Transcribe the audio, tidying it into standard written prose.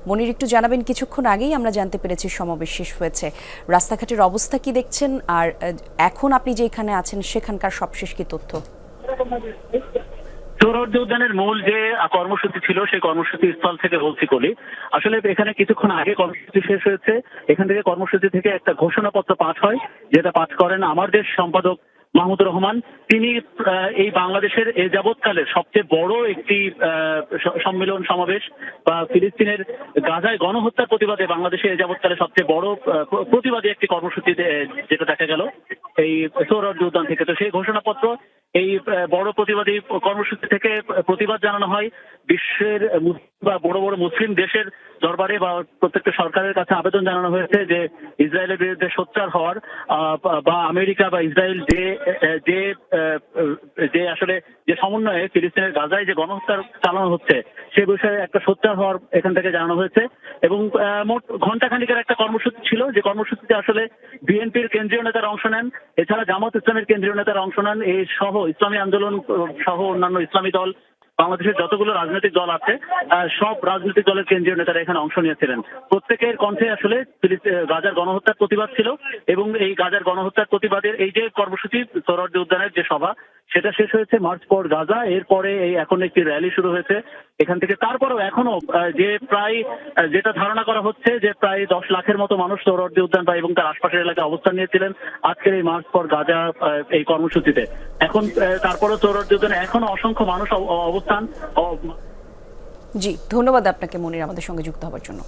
মনির, একটু জানাবেন, কিছুক্ষণ আগেই আমরা জানতে পেরেছি সমাবেশ শেষ হয়েছে, রাস্তাঘাটের অবস্থা কি দেখছেন, আর এখন আপনি যেখানে আছেন সেখানকার সবশেষ কি তথ্য? সোহরাওয়ার্দী উদ্যানের মূল যে কর্মসূচি ছিল সেই কর্মসূচি স্থল থেকে বলছি কলি। আসলে এখানে কিছুক্ষণ আগে কর্মসূচি শেষ হয়েছে। এখান থেকে কর্মসূচি থেকে একটা ঘোষণাপত্র পাঠ হয়, যেটা পাঠ করেন আমার দেশ সম্পাদক মাহমুদুর রহমান। তিনি এই বাংলাদেশের এ যাবৎকালের সবচেয়ে বড় একটি সম্মেলন সমাবেশ বা ফিলিস্তিনের গাজায় গণহত্যার প্রতিবাদে বাংলাদেশে এ যাবৎকালে সবচেয়ে বড় প্রতিবাদী একটি কর্মসূচিতে যেটা দেখা গেল এই সোহরাওয়ার্দী উদ্যান থেকে। তো সেই ঘোষণাপত্র, এই বড় প্রতিবাদী কর্মসূচি থেকে প্রতিবাদ জানানো হয় বিশ্বের বা বড় বড় মুসলিম দেশের দরবারে বা প্রত্যেকটা সরকারের কাছে আবেদন জানানো হয়েছে যে ইসরায়েলের বিরুদ্ধে সোচ্চার হওয়ার, বা আমেরিকা বা ইসরায়েল যে যে আসলে যে সমন্বয়ে ফিলিস্তিনের গাজায় যে গণহত্যা চালানো হচ্ছে সে বিষয়ে একটা সোচ্চার হওয়ার এখান থেকে জানানো হয়েছে। এবং মোট ঘণ্টাখানিকের একটা কর্মসূচি ছিল, যে কর্মসূচিতে আসলে বিএনপির কেন্দ্রীয় নেতারা অংশ নেন, এছাড়া জামাত ইসলামের কেন্দ্রীয় নেতারা অংশ নেন, এই সহ ইসলামী আন্দোলন সহ অন্যান্য ইসলামী দল, বাংলাদেশের যতগুলো রাজনৈতিক দল আছে সব রাজনৈতিক দলের কেন্দ্রীয় নেতারা এখানে অংশ নিয়েছিলেন। প্রত্যেকের কণ্ঠে আসলে গাজার গণহত্যার প্রতিবাদ ছিল। এবং এই গাজার গণহত্যার প্রতিবাদের এই যে কর্মসূচি, সোহরাওয়ার্দী উদ্যানের যে সভা, সেটা শেষ হয়েছে মার্চ ফর গাজা। এরপরে এখন একটি র্যালি শুরু হয়েছে এখান থেকে। তারপরেও এখনো যে প্রায় যেটা ধারণা করা হচ্ছে যে প্রায় 10 লাখের মতো মানুষ সোহরাওয়ার্দী উদ্যান বা এবং তার আশপাশের এলাকায় অবস্থান নিয়েছিলেন আজকের এই মার্চ ফর গাজা এই কর্মসূচিতে। এখন তারপরে সোহরাওয়ার্দী উদ্যানে এখনো অসংখ্য মানুষ অবস্থান। জি, ধন্যবাদ আপনাকে মনির, আমাদের সঙ্গে যুক্ত হওয়ার জন্য।